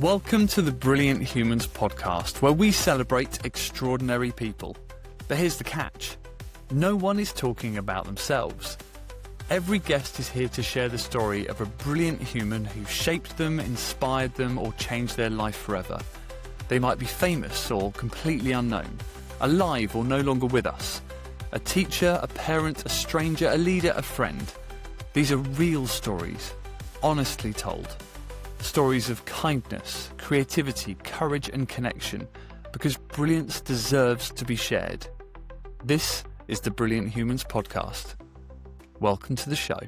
Welcome to the Brilliant Humans podcast, where we celebrate extraordinary people. But here's the catch. No one is talking about themselves. Every guest is here to share the story of a brilliant human who shaped them, inspired them, or changed their life forever. They might be famous or completely unknown, alive or no longer with us. A teacher, a parent, a stranger, a leader, a friend. These are real stories, honestly told. Stories of kindness, creativity, courage and connection, because brilliance deserves to be shared. This is the Brilliant Humans podcast. Welcome to the show.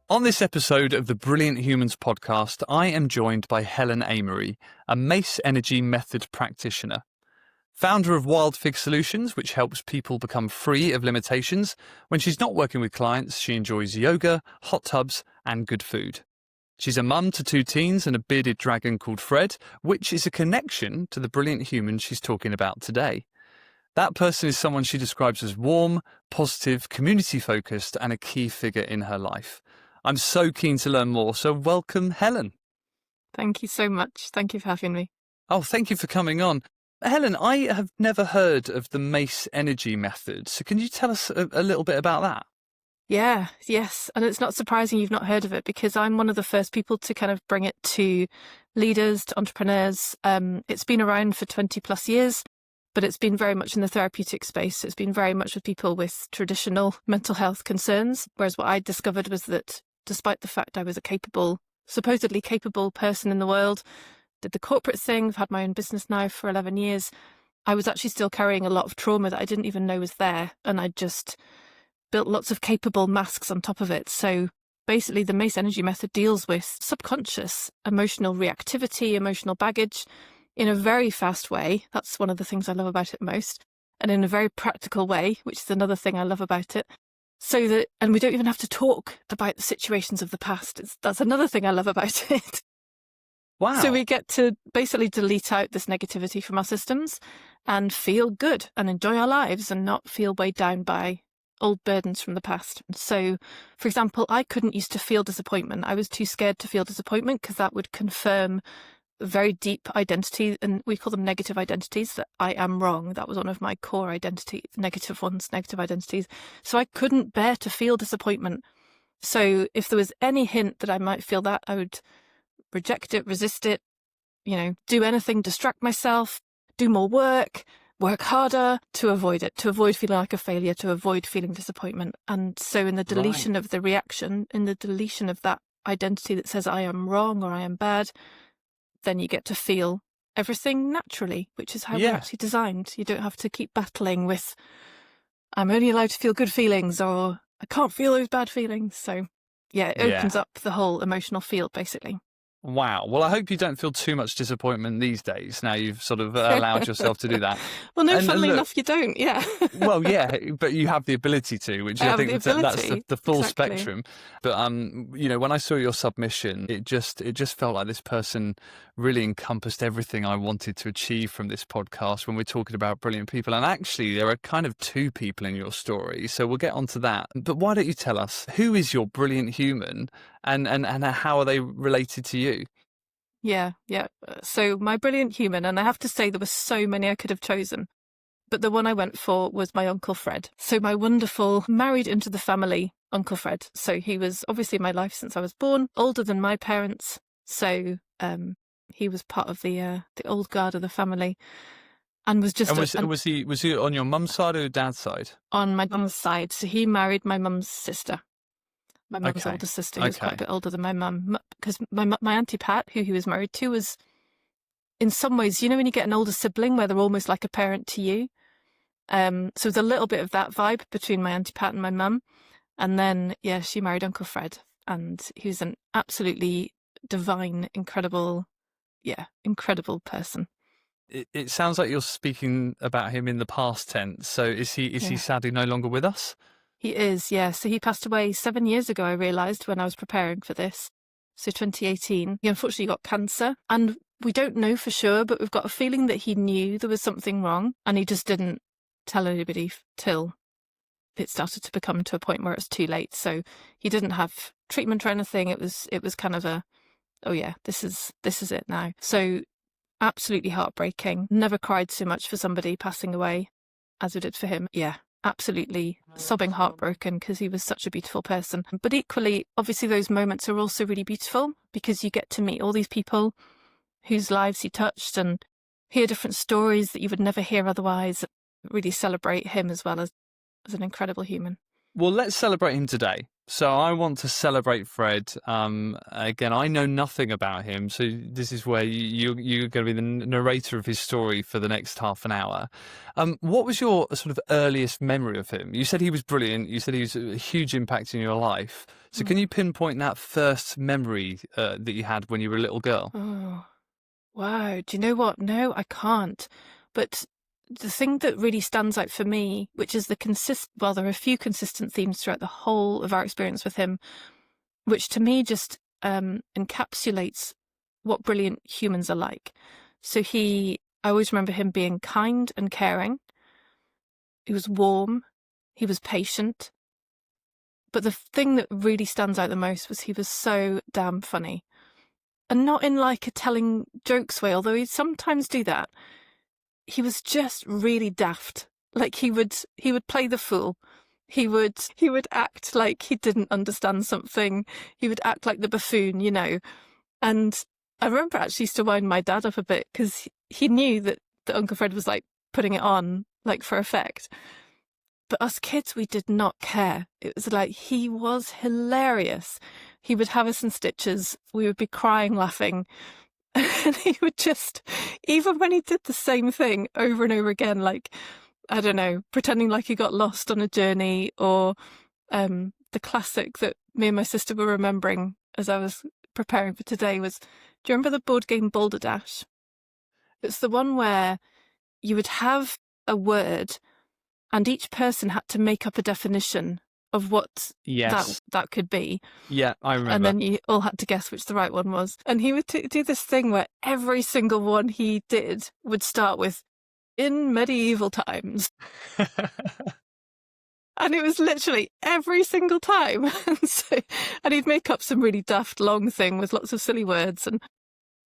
On this episode of the Brilliant Humans podcast, I am joined by Helen Amery, a Mace Energy Method Practitioner. Founder of Wild Fig Solutions, which helps people become free of limitations. When she's not working with clients, she enjoys yoga, hot tubs and good food. She's a mum to 2 teens and a bearded dragon called Fred, which is a connection to the brilliant human she's talking about today. That person is someone she describes as warm, positive, community-focused, and a key figure in her life. I'm so keen to learn more, so welcome, Helen. Thank you so much. Thank you for having me. Oh, thank you for coming on. Helen, I have never heard of the Mace Energy Method, so can you tell us a little bit about that? Yes. And it's not surprising you've not heard of it because I'm one of the first people to kind of bring it to leaders, to entrepreneurs. It's been around for 20 plus years, but it's been very much in the therapeutic space. It's been very much with people with traditional mental health concerns. Whereas what I discovered was that despite the fact I was a supposedly capable person in the world, did the corporate thing, I've had my own business now for 11 years, I was actually still carrying a lot of trauma that I didn't even know was there. And I just built lots of capable masks on top of it. So basically the Mace Energy Method deals with subconscious emotional reactivity, emotional baggage in a very fast way. That's one of the things I love about it most. And in a very practical way, which is another thing I love about it. And we don't even have to talk about the situations of the past. That's another thing I love about it. Wow. So we get to basically delete out this negativity from our systems and feel good and enjoy our lives and not feel weighed down by old burdens from the past. So, for example, I couldn't used to feel disappointment. I was too scared to feel disappointment because that would confirm a very deep identity, and we call them negative identities, that I am wrong. That was one of my core identities, negative identities. So I couldn't bear to feel disappointment. So if there was any hint that I might feel that, I would reject it, resist it, do anything, distract myself, do more work harder to avoid it, to avoid feeling like a failure, to avoid feeling disappointment. And so in the deletion of the reaction, in the deletion of that identity that says I am wrong or I am bad, then you get to feel everything naturally, which is how we're actually designed. You don't have to keep battling with, I'm only allowed to feel good feelings or I can't feel those bad feelings. So it opens up the whole emotional field, basically. Wow. Well, I hope you don't feel too much disappointment these days. Now you've sort of allowed yourself to do that. Well, no, funnily enough, you don't. Yeah. Well, yeah, but you have the ability to, which I think that's the full spectrum. But when I saw your submission, it just felt like this person really encompassed everything I wanted to achieve from this podcast when we're talking about brilliant people. And actually, there are kind of 2 people in your story, so we'll get onto that. But why don't you tell us, who is your brilliant human and how are they related to you? Yeah. So my brilliant human, and I have to say there were so many I could have chosen, but the one I went for was my Uncle Fred. So my wonderful, married into the family Uncle Fred. So he was obviously in my life since I was born, older than my parents. So he was part of the old guard of the family, and was just. And was he on your mum's side or your dad's side? On my mum's side. So he married my mum's sister. My mum's older sister, who's quite a bit older than my mum, because my Auntie Pat, who he was married to, was in some ways, when you get an older sibling where they're almost like a parent to you. So there's a little bit of that vibe between my Auntie Pat and my mum. And then, she married Uncle Fred, and he was an absolutely divine, incredible person. It sounds like you're speaking about him in the past tense. So is he sadly no longer with us? He is, yeah. So he passed away 7 years ago, I realised, when I was preparing for this. So 2018. He unfortunately got cancer. And we don't know for sure, but we've got a feeling that he knew there was something wrong. And he just didn't tell anybody till it started to become to a point where it's too late. So he didn't have treatment or anything. It was kind of this is it now. So absolutely heartbreaking. Never cried so much for somebody passing away as we did for him. Yeah, absolutely sobbing, heartbroken, because he was such a beautiful person. But equally, obviously, those moments are also really beautiful because you get to meet all these people whose lives he touched and hear different stories that you would never hear otherwise. Really celebrate him as well as an incredible human. Well, let's celebrate him today. So I want to celebrate Fred. Again, I know nothing about him, so this is where you're going to be the narrator of his story for the next half an hour. What was your sort of earliest memory of him? You said he was brilliant. You said he was a huge impact in your life. So can you pinpoint that first memory that you had when you were a little girl? Oh, wow. Do you know what? No, I can't. But the thing that really stands out for me, which is there are a few consistent themes throughout the whole of our experience with him, which to me just encapsulates what brilliant humans are like. So I always remember him being kind and caring. He was warm. He was patient. But the thing that really stands out the most was he was so damn funny. And not in like a telling jokes way, although he'd sometimes do that. He was just really daft. Like he would play the fool. He would act like he didn't understand something. He would act like the buffoon, you know. And I remember actually used to wind my dad up a bit because he knew that Uncle Fred was like putting it on like for effect. But us kids, we did not care. It was like he was hilarious. He would have us in stitches. We would be crying, laughing. And he would just, even when he did the same thing over and over again, like, I don't know, pretending like he got lost on a journey, or the classic that me and my sister were remembering as I was preparing for today was, do you remember the board game Boulder Dash? It's the one where you would have a word and each person had to make up a definition of what that could be. Yeah, I remember. And then you all had to guess which the right one was. And he would do this thing where every single one he did would start with, in medieval times. And it was literally every single time. And he'd make up some really daft long thing with lots of silly words.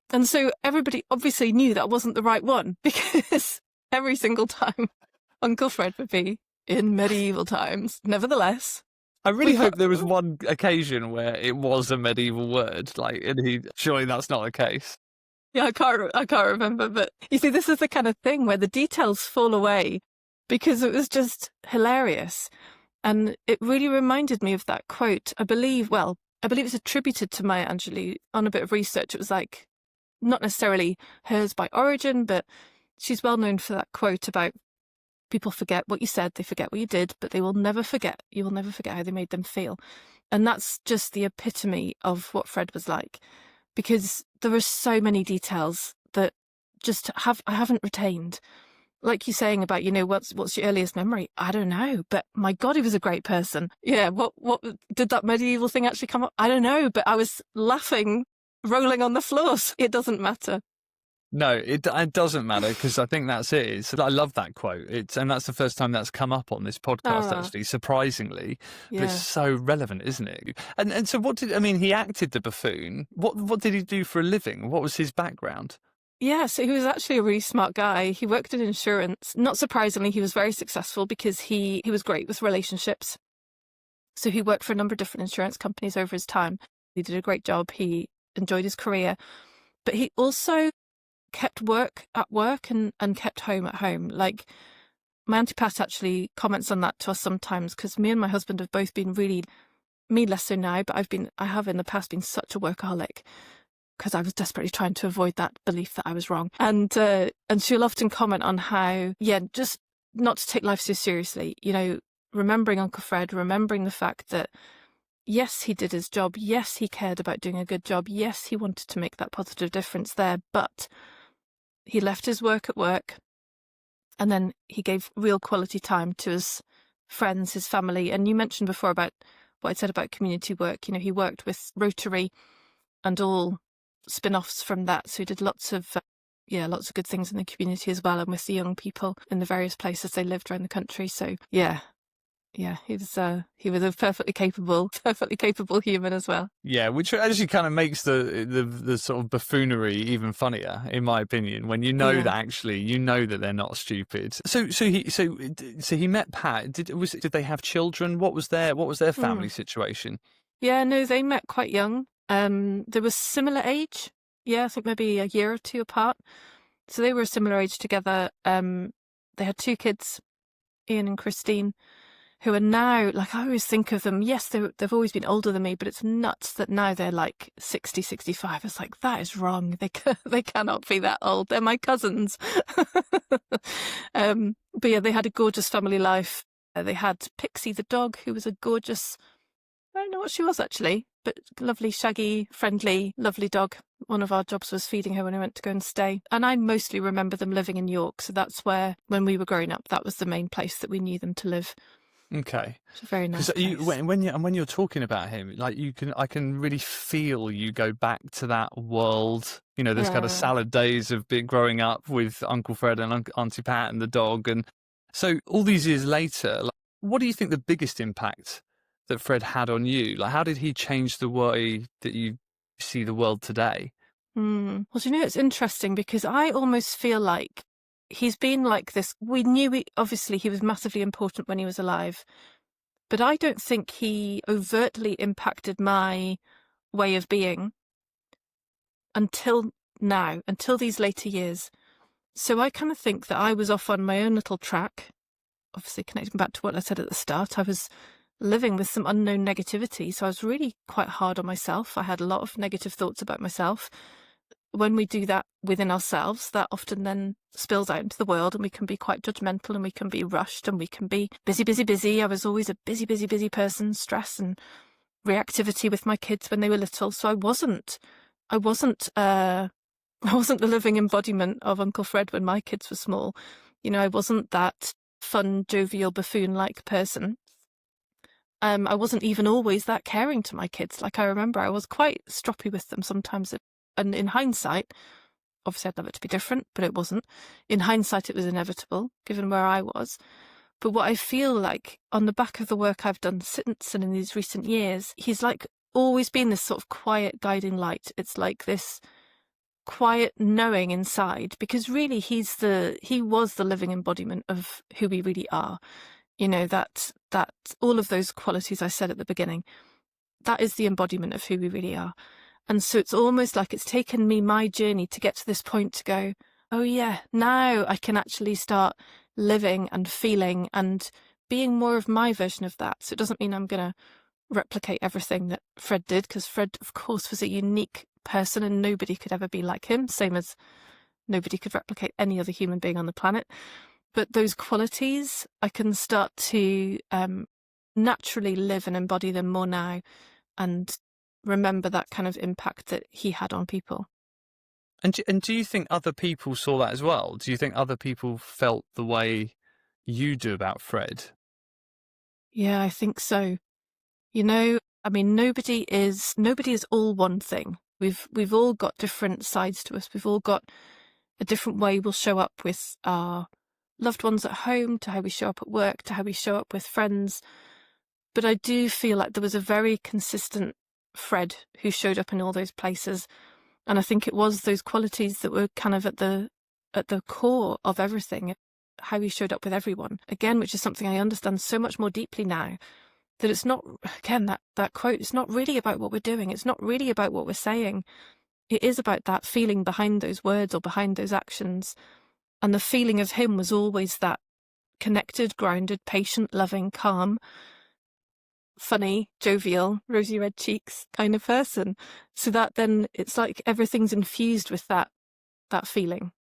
And so everybody obviously knew that wasn't the right one, because every single time Uncle Fred would be in medieval times. Nevertheless, I really hope there was one occasion where it was a medieval word, surely that's not the case. Yeah, I can't remember, but you see, this is the kind of thing where the details fall away because it was just hilarious. And it really reminded me of that quote. I believe it's attributed to Maya Angelou on a bit of research. It was like, not necessarily hers by origin, but she's well known for that quote about people forget what you said, they forget what you did, but you will never forget how they made them feel. And that's just the epitome of what Fred was like, because there are so many details that I haven't retained. Like you saying about, what's your earliest memory? I don't know, but my God, he was a great person. Yeah, what did that medieval thing actually come up? I don't know, but I was laughing, rolling on the floors. It doesn't matter. No, it doesn't matter, because I think that's it. I love that quote. And that's the first time that's come up on this podcast, actually, surprisingly. Yeah. But it's so relevant, isn't it? And so he acted the buffoon. What did he do for a living? What was his background? Yeah, so he was actually a really smart guy. He worked in insurance. Not surprisingly, he was very successful because he was great with relationships. So he worked for a number of different insurance companies over his time. He did a great job. He enjoyed his career. But he also kept work at work and kept home at home. Like, my Auntie Pat actually comments on that to us sometimes, because me and my husband have both been really, me less so now, but I have in the past been such a workaholic, because I was desperately trying to avoid that belief that I was wrong. And she'll often comment on how, just not to take life so seriously, remembering Uncle Fred, remembering the fact that, yes, he did his job. Yes, he cared about doing a good job. Yes, he wanted to make that positive difference there, but he left his work at work, and then he gave real quality time to his friends, his family. And you mentioned before about what I said about community work. He worked with Rotary and all spin-offs from that. So he did lots of good things in the community as well, and with the young people in the various places they lived around the country. So, yeah, Yeah, he was a perfectly capable human as well. Yeah, which actually kind of makes the sort of buffoonery even funnier, in my opinion, when you know Yeah. that actually you know that they're not stupid. So he met Pat. Did they have children? What was their family Mm. situation? Yeah, no, they met quite young. They were similar age. Yeah, I think maybe a year or two apart. So they were a similar age together. They had two kids, Ian and Christine, who are now, like, I always think of them, yes, they've always been older than me, but it's nuts that now they're like 60, 65. It's like, that is wrong. They cannot be that old. They're my cousins. But yeah, they had a gorgeous family life. They had Pixie the dog, who was a gorgeous, I don't know what she was actually, but lovely, shaggy, friendly, lovely dog. One of our jobs was feeding her when I went to go and stay. And I mostly remember them living in York. So that's where, when we were growing up, that was the main place that we knew them to live. Okay. It's a very nice Because place. when you're talking about him, like I can really feel you go back to that world. You know, those kind of Yeah. salad days of growing up with Uncle Fred and Auntie Pat and the dog, and so all these years later, like, what do you think the biggest impact that Fred had on you? Like, how did he change the way that you see the world today? Well, do you know, it's interesting because I almost feel like he's been like this. We knew obviously he was massively important when he was alive, but I don't think he overtly impacted my way of being until now, until these later years. So I kind of think that I was off on my own little track, obviously connecting back to what I said at the start. I was living with some unknown negativity, so I was really quite hard on myself. I had a lot of negative thoughts about myself. When we do that within ourselves, that often then spills out into the world, and we can be quite judgmental, and we can be rushed, and we can be busy, busy, busy. I was always a busy, busy, busy person, stress and reactivity with my kids when they were little. So I wasn't I wasn't the living embodiment of Uncle Fred when my kids were small. You know, I wasn't that fun, jovial, buffoon-like person. I wasn't even always that caring to my kids. Like, I remember I was quite stroppy with them sometimes. And in hindsight, obviously I'd love it to be different, but it wasn't. In hindsight, it was inevitable, given where I was. But what I feel like on the back of the work I've done since and in these recent years, he's like always been this sort of quiet guiding light. It's like this quiet knowing inside, because really he was the living embodiment of who we really are. You know, that all of those qualities I said at the beginning, that is the embodiment of who we really are. And so it's almost like it's taken me my journey to get to this point to go, oh yeah, now I can actually start living and feeling and being more of my version of that. So it doesn't mean I'm going to replicate everything that Fred did, because Fred, of course, was a unique person and nobody could ever be like him, same as nobody could replicate any other human being on the planet. But those qualities, I can start to naturally live and embody them more now and remember that kind of impact that he had on people. And do you think other people saw that as well? Do you think other people felt the way you do about Fred? Yeah, I think so. You know, I mean, nobody is all one thing. We've all got different sides to us. We've all got a different way we'll show up with our loved ones at home, to how we show up at work, to how we show up with friends. But I do feel like there was a very consistent Fred who showed up in all those places. And I think it was those qualities that were kind of at the core of everything, how he showed up with everyone. Again, which is something I understand so much more deeply now, that it's not, again, that quote, it's not really about what we're doing. It's not really about what we're saying. It is about that feeling behind those words or behind those actions. And the feeling of him was always that connected, grounded, patient, loving, calm, funny, jovial, rosy red cheeks kind of person. So that then it's like everything's infused with that feeling.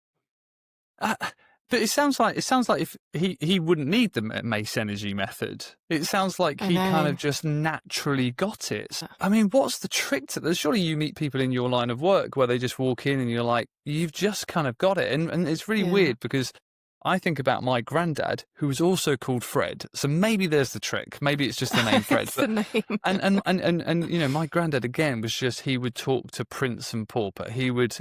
But it sounds like if he wouldn't need the Mace Energy Method. It sounds like he kind of just naturally got it. I mean, what's the trick to this? Surely you meet people in your line of work where they just walk in and you're like, you've just kind of got it. And it's really weird, because I think about my granddad, who was also called Fred. So maybe there's the trick. Maybe it's just the name Fred. It's the name. And you know, my granddad again was just, he would talk to prince and pauper. He was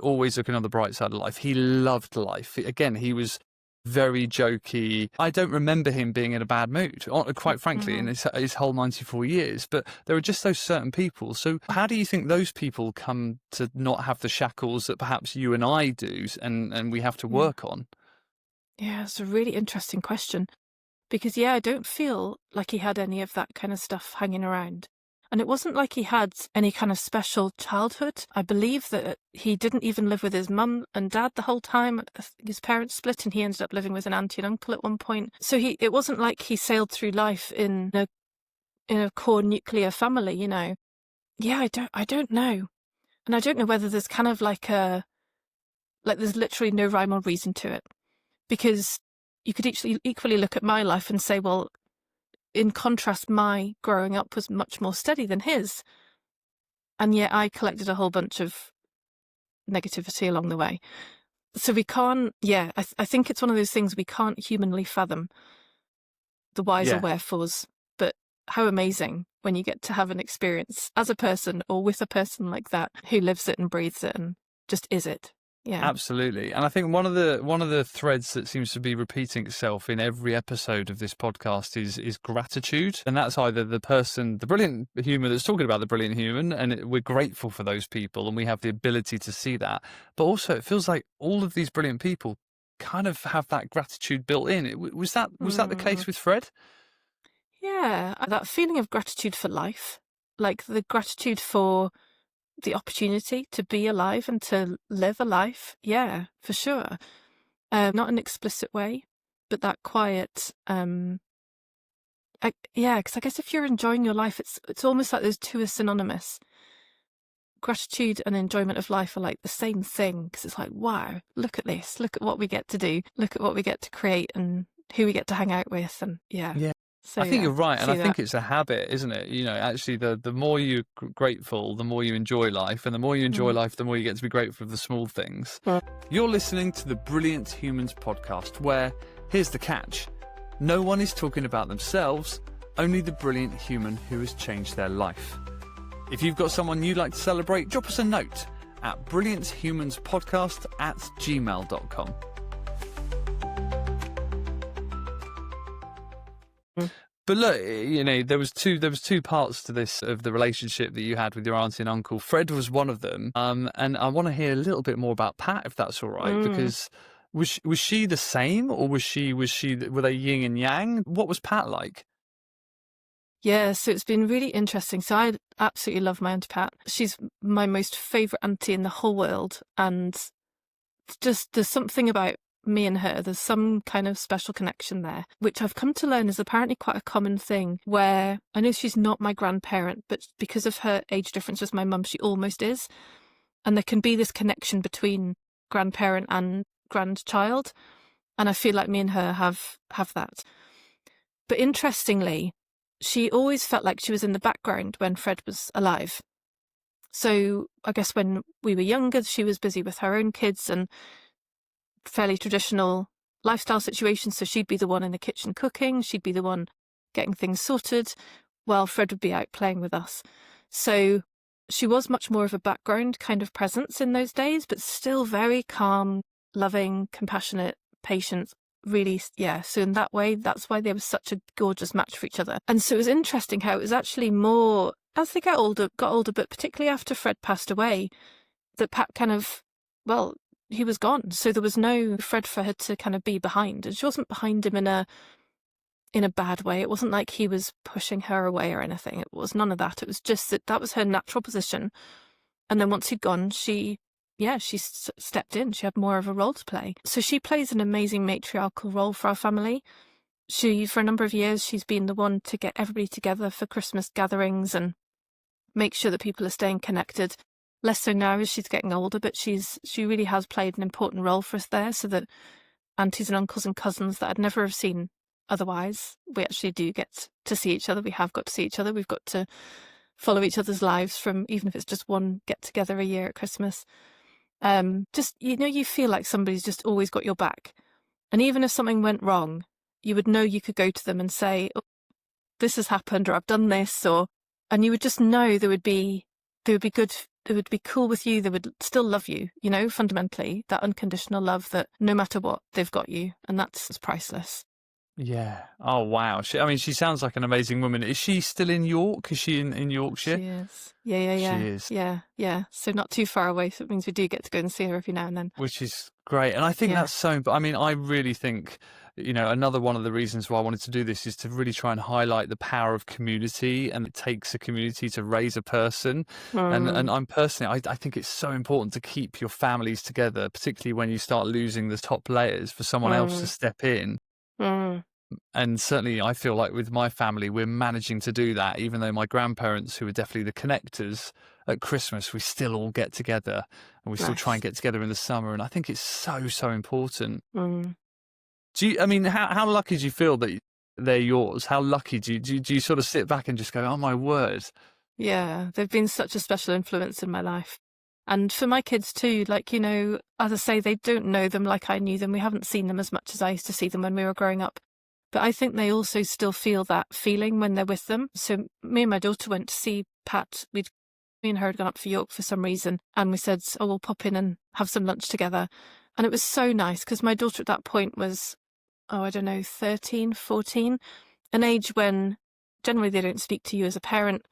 always looking on the bright side of life. He loved life. Again, he was very jokey. I don't remember him being in a bad mood, quite frankly, in his whole 94 years. But there are just those certain people. So how do you think those people come to not have the shackles that perhaps you and I do, and we have to work on? Yeah, it's a really interesting question. Because, I don't feel like he had any of that kind of stuff hanging around. And it wasn't like he had any kind of special childhood. I believe that he didn't even live with his mum and dad the whole time. His parents split and he ended up living with an auntie and uncle at one point. So it wasn't like he sailed through life in a core nuclear family, you know. Yeah, I don't know. And I don't know whether there's kind of there's literally no rhyme or reason to it. Because you could equally look at my life and say, well, in contrast, my growing up was much more steady than his. And yet I collected a whole bunch of negativity along the way. So we can't, I think it's one of those things we can't humanly fathom the whys or wherefores. But how amazing when you get to have an experience as a person or with a person like that who lives it and breathes it and just is it. Yeah, absolutely. And I think one of the threads that seems to be repeating itself in every episode of this podcast is gratitude. And that's either the brilliant human that's talking about the brilliant human, and we're grateful for those people and we have the ability to see that. But also it feels like all of these brilliant people kind of have that gratitude built in. Was that the case with Fred? Yeah, that feeling of gratitude for life, like the gratitude for the opportunity to be alive and to live a life. Yeah, for sure. Not an explicit way, but that quiet, because I guess if you're enjoying your life, it's almost like those two are synonymous. Gratitude and enjoyment of life are like the same thing, because it's like, wow, look at this, look at what we get to do, look at what we get to create and who we get to hang out with. And yeah. So, I think you're right, and I think that. it's a habit, isn't it? You know, actually, the more you're grateful, the more you enjoy life, and the more you enjoy life, the more you get to be grateful for the small things. You're listening to the Brilliant Humans podcast, where, here's the catch, no one is talking about themselves, only the brilliant human who has changed their life. If you've got someone you'd like to celebrate, drop us a note at brillianthumanspodcast@gmail.com. But look, you know, there was two parts to this of the relationship that you had with your auntie and uncle. Fred was one of them, and I want to hear a little bit more about Pat, if that's all right, because was she the same, or were they yin and yang? What was Pat like? Yeah, so it's been really interesting. So I absolutely love my Auntie Pat. She's my most favourite auntie in the whole world, and just there's something about me and her, there's some kind of special connection there, which I've come to learn is apparently quite a common thing, where I know she's not my grandparent, but because of her age difference with my mum, she almost is. And there can be this connection between grandparent and grandchild. And I feel like me and her have that. But interestingly, she always felt like she was in the background when Fred was alive. So I guess when we were younger, she was busy with her own kids and fairly traditional lifestyle situations. So she'd be the one in the kitchen cooking, she'd be the one getting things sorted, while Fred would be out playing with us. So she was much more of a background kind of presence in those days, but still very calm, loving, compassionate, patient. Really, yeah. So in that way, that's why they were such a gorgeous match for each other. And so it was interesting how it was actually more, as they got older, but particularly after Fred passed away, that Pat kind of, well, he was gone. So there was no Fred for her to kind of be behind. And she wasn't behind him in a bad way. It wasn't like he was pushing her away or anything. It was none of that. It was just that was her natural position. And then once he'd gone, she stepped in. She had more of a role to play. So she plays an amazing matriarchal role for our family. For a number of years, she's been the one to get everybody together for Christmas gatherings and make sure that people are staying connected. Less so now as she's getting older, but she really has played an important role for us there, so that aunties and uncles and cousins that I'd never have seen otherwise, we actually do get to see each other. We have got to see each other. We've got to follow each other's lives from, even if it's just one get together a year at Christmas. Just, you feel like somebody's just always got your back. And even if something went wrong, you would know you could go to them and say, oh, this has happened, or I've done this, and you would just know there would be good would be cool with you. They would still love you, you know, fundamentally, that unconditional love that no matter what, they've got you. And that's priceless. Yeah. Oh, wow. She sounds like an amazing woman. Is she still in York? Is she in Yorkshire? She is. Yeah. She is. Yeah. So not too far away. So it means we do get to go and see her every now and then. Which is great. And I think that's so, I mean, I really think, you know, another one of the reasons why I wanted to do this is to really try and highlight the power of community, and it takes a community to raise a person. And I'm personally, I think it's so important to keep your families together, particularly when you start losing the top layers, for someone else to step in. And certainly I feel like with my family, we're managing to do that, even though my grandparents, who are definitely the connectors, at Christmas, we still all get together, and we still try and get together in the summer. And I think it's so, so important. How lucky do you feel that they're yours? How lucky do you sort of sit back and just go, oh my word? Yeah, they've been such a special influence in my life. And for my kids too, like, you know, as I say, they don't know them like I knew them. We haven't seen them as much as I used to see them when we were growing up. But I think they also still feel that feeling when they're with them. So me and my daughter went to see Pat. Me and her had gone up for York for some reason. And we said, oh, we'll pop in and have some lunch together. And it was so nice because my daughter at that point was, 13, 14, an age when generally they don't speak to you as a parent.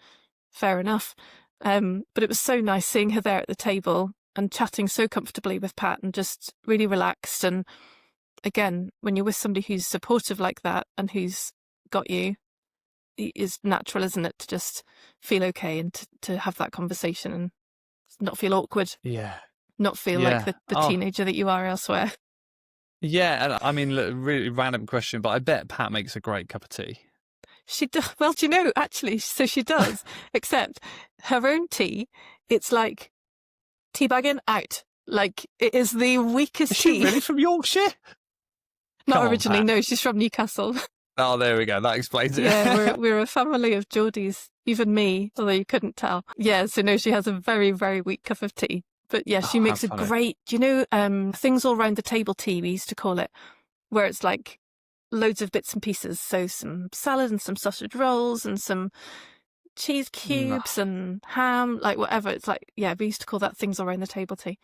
Fair enough. But it was so nice seeing her there at the table and chatting so comfortably with Pat and just really relaxed. And again, when you're with somebody who's supportive like that and who's got you, it is natural, isn't it, to just feel okay and to have that conversation and not feel awkward. Yeah. Not feel like the teenager that you are elsewhere. Yeah, and I mean, look, really random question, but I bet Pat makes a great cup of tea. She does. Well, do you know, actually, so she does, except her own tea, it's like teabagging out. Like, it is the weakest Is she tea. really from Yorkshire? Not originally, no, she's from Newcastle. Oh, there we go. That explains it. Yeah, we're a family of Geordies, even me, although you couldn't tell. Yeah, so no, she has a very, very weak cup of tea. But yeah, she makes a great, do you know, things all round the table tea, we used to call it, where it's like loads of bits and pieces. So some salad and some sausage rolls and some cheese cubes and ham, like whatever. It's like, yeah, we used to call that things all around the table tea.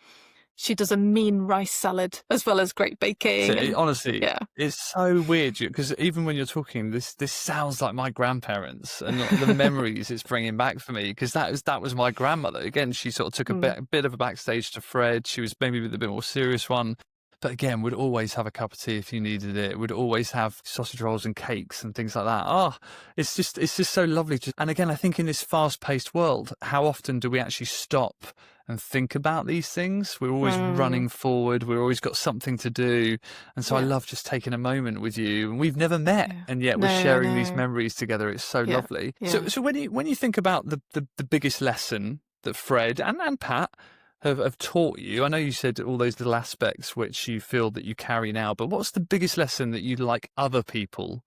She does a mean rice salad as well as great baking. So honestly, it's so weird because even when you're talking, this sounds like my grandparents and the memories it's bringing back for me, because that was my grandmother. Again, she sort of took a bit of a backstage to Fred. She was maybe with a bit more serious one. But again, would always have a cup of tea if you needed it. Would always have sausage rolls and cakes and things like that. Oh, it's just so lovely. And again, I think in this fast-paced world, how often do we actually stop and think about these things? We're always running forward. We've always got something to do. And so I love just taking a moment with you. And we've never met, and yet we're sharing these memories together. It's so lovely. Yeah. So when you think about the biggest lesson that Fred and Pat have taught you, I know you said all those little aspects which you feel that you carry now, but what's the biggest lesson that you'd like other people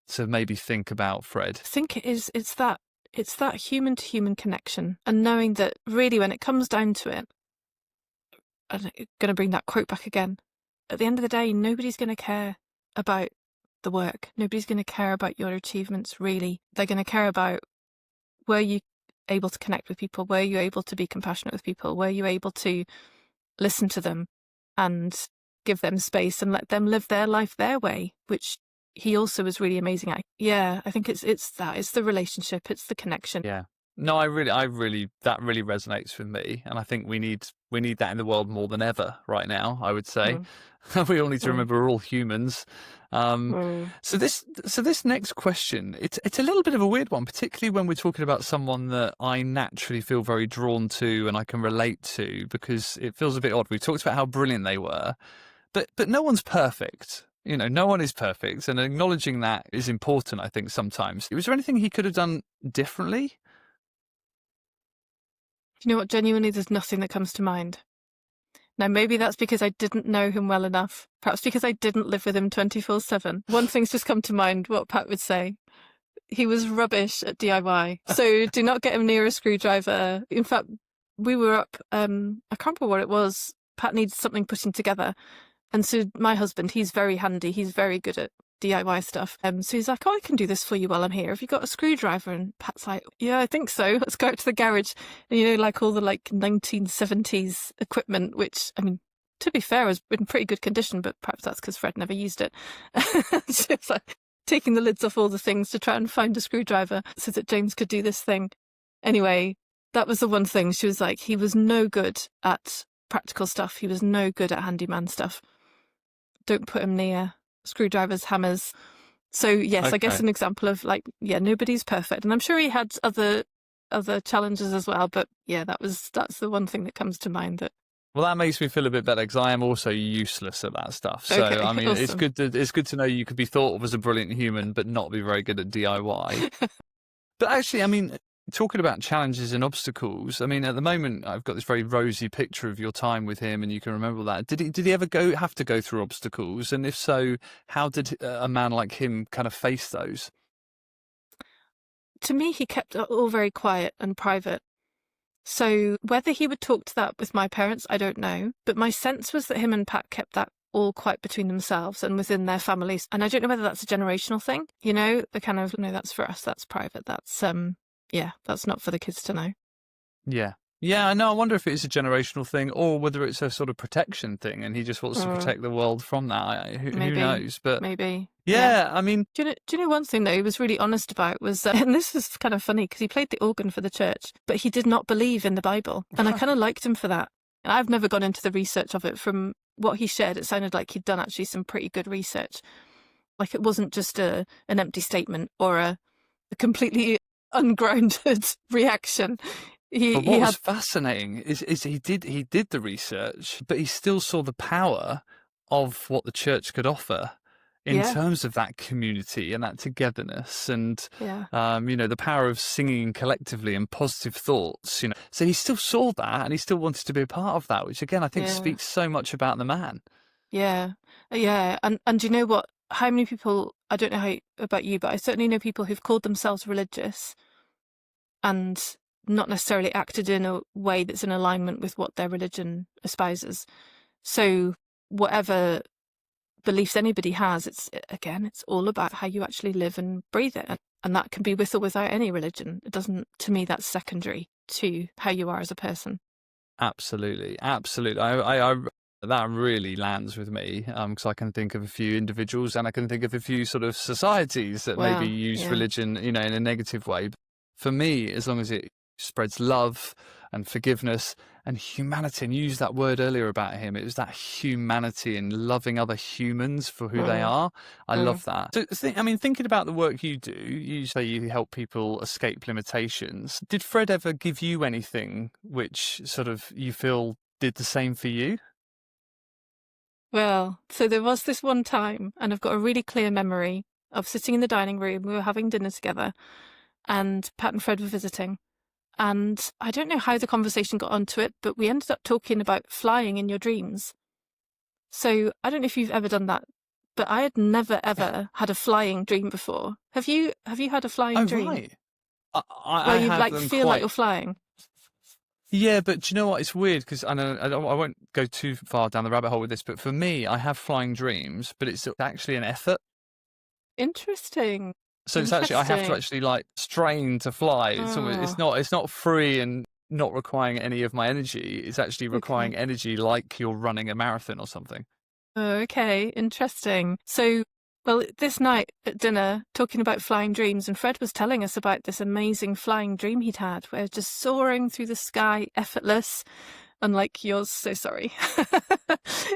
to maybe think about, Fred? I think it's that human to human connection, and knowing that really when it comes down to it, I'm going to bring that quote back again, at the end of the day, nobody's going to care about the work. Nobody's going to care about your achievements, really. They're going to care about were you able to connect with people, were you able to be compassionate with people, were you able to listen to them and give them space and let them live their life their way, which he also was really amazing at. Yeah, I think it's the relationship, it's the connection. Yeah. No, I really, that really resonates with me. And I think we need that in the world more than ever right now, I would say. We all need to remember we're all humans. So this next question, it's a little bit of a weird one, particularly when we're talking about someone that I naturally feel very drawn to and I can relate to, because it feels a bit odd. We've talked about how brilliant they were, but no one's perfect. You know, no one is perfect, and acknowledging that is important, I think, sometimes. Was there anything he could have done differently? You know what? Genuinely, there's nothing that comes to mind. Now, maybe that's because I didn't know him well enough. Perhaps because I didn't live with him 24/7. One thing's just come to mind, what Pat would say. He was rubbish at DIY. So do not get him near a screwdriver. In fact, we were up, I can't remember what it was. Pat needed something putting together. And so my husband, he's very handy. He's very good at DIY stuff. So he's like, oh, I can do this for you while I'm here. Have you got a screwdriver? And Pat's like, yeah, I think so. Let's go out to the garage. And, you know, like all the like 1970s equipment, which, I mean, to be fair, was in pretty good condition, but perhaps that's because Fred never used it. So it's like taking the lids off all the things to try and find a screwdriver so that James could do this thing. Anyway, that was the one thing. She was like, he was no good at practical stuff. He was no good at handyman stuff. Don't put him near screwdrivers, hammers. So yes, okay. I guess an example of like, yeah, nobody's perfect. And I'm sure he had other challenges as well. But yeah, that's the one thing that comes to mind. That. Well, that makes me feel a bit better because I am also useless at that stuff. So okay, I mean, awesome. it's good to know you could be thought of as a brilliant human, but not be very good at DIY. But actually, I mean, talking about challenges and obstacles, I mean, at the moment, I've got this very rosy picture of your time with him, and you can remember that. Did he ever have to go through obstacles? And if so, how did a man like him kind of face those? To me, he kept it all very quiet and private. So whether he would talk to that with my parents, I don't know. But my sense was that him and Pat kept that all quite between themselves and within their families. And I don't know whether that's a generational thing, you know, the kind of, no, that's for us, that's private, that's, yeah, that's not for the kids to know. Yeah. Yeah, I know. I wonder if it is a generational thing or whether it's a sort of protection thing and he just wants to protect the world from that. Who knows? But maybe. Yeah, I mean... Do you know one thing that he was really honest about was, and this was kind of funny because he played the organ for the church, but he did not believe in the Bible. And I kind of liked him for that. And I've never gone into the research of it. From what he shared, it sounded like he'd done actually some pretty good research. Like it wasn't just an empty statement or a completely ungrounded reaction. But what was fascinating is he did the research, but he still saw the power of what the church could offer in terms of that community and that togetherness and, you know, the power of singing collectively and positive thoughts, you know. So he still saw that and he still wanted to be a part of that, which again, I think speaks so much about the man. Yeah. Yeah. And you know what? How many people, I don't know about you, but I certainly know people who've called themselves religious and not necessarily acted in a way that's in alignment with what their religion espouses. So whatever beliefs anybody has, it's all about how you actually live and breathe it. And that can be with or without any religion. It doesn't, to me, that's secondary to how you are as a person. Absolutely. Absolutely. I that really lands with me because I can think of a few individuals and I can think of a few sort of societies that maybe use religion, you know, in a negative way. But for me, as long as it spreads love and forgiveness and humanity, and you used that word earlier about him, it was that humanity and loving other humans for who they are. I love that. So, I mean, thinking about the work you do, you say you help people escape limitations. Did Fred ever give you anything which sort of you feel did the same for you? Well, so there was this one time, and I've got a really clear memory of sitting in the dining room, we were having dinner together, and Pat and Fred were visiting. And I don't know how the conversation got onto it, but we ended up talking about flying in your dreams. So I don't know if you've ever done that, but I had never, ever had a flying dream before. Have you had a flying dream? Right. Where you like feel like you're flying? Yeah, but do you know what? It's weird because I won't go too far down the rabbit hole with this, but for me, I have flying dreams, but it's actually an effort. Interesting. So it's actually, I have to actually like strain to fly. It's not free and not requiring any of my energy. It's actually requiring energy like you're running a marathon or something. Oh, okay. Interesting. So, well, this night at dinner, talking about flying dreams, and Fred was telling us about this amazing flying dream he'd had, where just soaring through the sky, effortless, unlike yours, so sorry.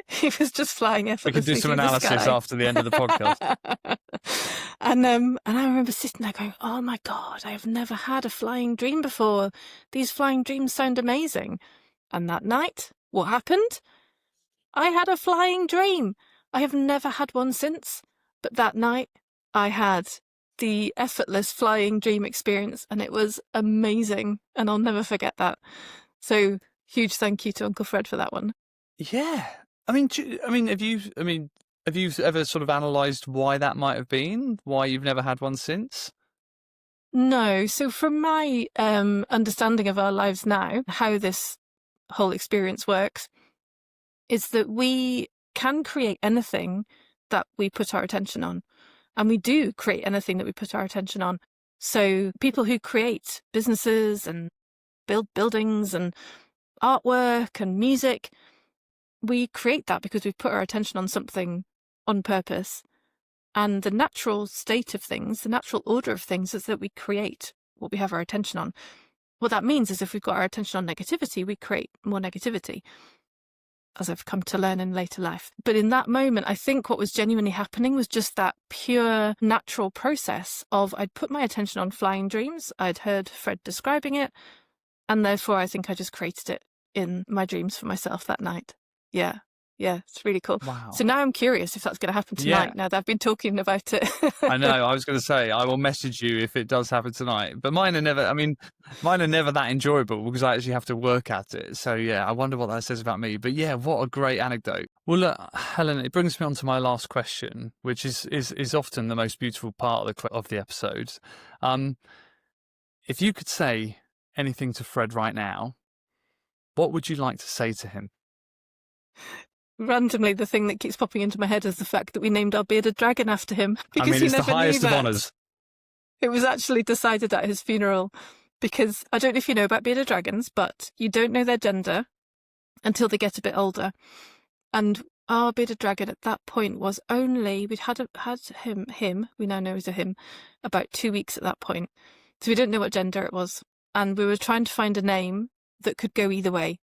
He was just flying effortlessly. We can do some analysis after the end of the podcast. And I remember sitting there going, oh my God, I have never had a flying dream before. These flying dreams sound amazing. And that night, what happened? I had a flying dream. I have never had one since. But that night, I had the effortless flying dream experience, and it was amazing. And I'll never forget that. So huge thank you to Uncle Fred for that one. Yeah. Have you ever sort of analysed why that might have been? Why you've never had one since? No. So from my understanding of our lives now, how this whole experience works is that we can create anything that we put our attention on. And we do create anything that we put our attention on. So people who create businesses and build buildings and artwork and music, we create that because we've put our attention on something on purpose. And the natural state of things, the natural order of things is that we create what we have our attention on. What that means is if we've got our attention on negativity, we create more negativity, as I've come to learn in later life. But in that moment, I think what was genuinely happening was just that pure natural process of I'd put my attention on flying dreams. I'd heard Fred describing it. And therefore, I think I just created it in my dreams for myself that night. Yeah. Yeah, it's really cool. Wow. So now I'm curious if that's going to happen tonight, now that I've been talking about it. I know. I was going to say, I will message you if it does happen tonight. But mine are never that enjoyable because I actually have to work at it. So, yeah, I wonder what that says about me. But, yeah, what a great anecdote. Well, look, Helen, it brings me on to my last question, which is often the most beautiful part of the episodes. If you could say anything to Fred right now, what would you like to say to him? Randomly, the thing that keeps popping into my head is the fact that we named our bearded dragon after him. Because it's the highest of honours. It was actually decided at his funeral because I don't know if you know about bearded dragons, but you don't know their gender until they get a bit older. And our bearded dragon at that point was we'd had him, we now know as a him, about 2 weeks at that point. So we didn't know what gender it was. And we were trying to find a name that could go either way.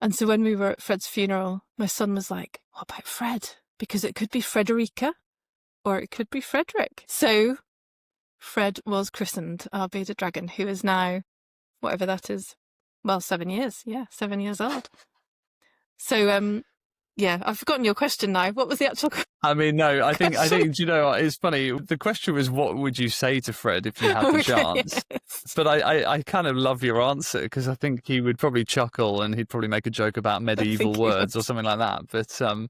And so when we were at Fred's funeral, my son was like, what about Fred? Because it could be Frederica or it could be Frederick. So Fred was christened, our bearded dragon, who is now, whatever that is, 7 years. Yeah, 7 years old. So, I've forgotten your question now. What was the actual question? No, I think, do you know, it's funny. The question was, what would you say to Fred if you had the chance? Yes. But I kind of love your answer because I think he would probably chuckle and he'd probably make a joke about medieval words or something like that. But, and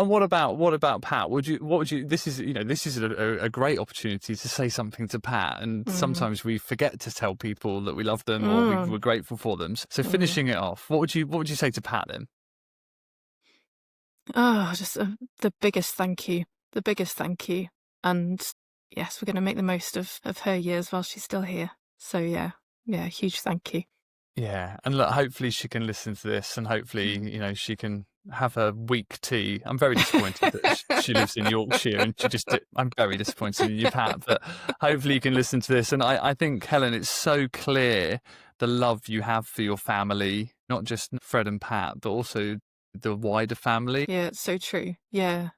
what about Pat? This is a great opportunity to say something to Pat. And sometimes we forget to tell people that we love them or we're grateful for them. So finishing it off, what would you say to Pat then? Oh, just the biggest thank you. And yes, we're going to make the most of her years while she's still here. So yeah, huge thank you. Yeah, and look, hopefully she can listen to this and hopefully, she can have her weak tea. I'm very disappointed that she lives in Yorkshire and I'm very disappointed in you, Pat, but hopefully you can listen to this. And I think, Helen, it's so clear the love you have for your family, not just Fred and Pat, but also the wider family. Yeah, it's so true. Yeah.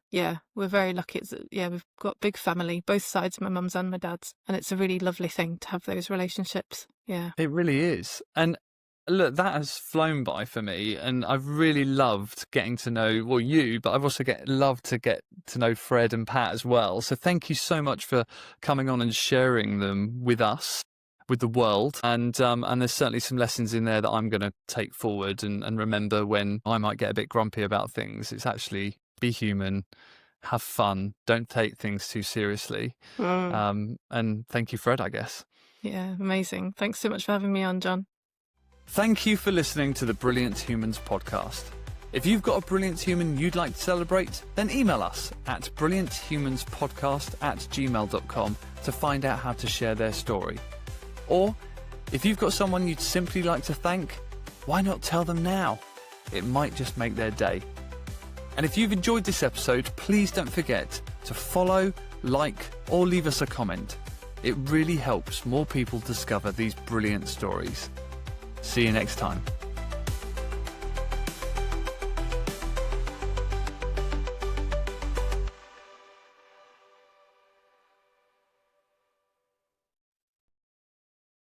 We're very lucky. We've got big family, both sides, my mum's and my dad's. And it's a really lovely thing to have those relationships. Yeah. It really is. And look, that has flown by for me. And I've really loved getting to know, you, but I've also loved to get to know Fred and Pat as well. So thank you so much for coming on and sharing them with us, with the world. And there's certainly some lessons in there that I'm going to take forward and remember when I might get a bit grumpy about things. It's actually be human, have fun, don't take things too seriously. And thank you, Fred, I guess. Yeah, amazing. Thanks so much for having me on, John. Thank you for listening to the Brilliant Humans podcast. If you've got a brilliant human you'd like to celebrate, then email us at brillianthumanspodcast@gmail.com to find out how to share their story. Or, if you've got someone you'd simply like to thank, why not tell them now? It might just make their day. And if you've enjoyed this episode, please don't forget to follow, like, or leave us a comment. It really helps more people discover these brilliant stories. See you next time.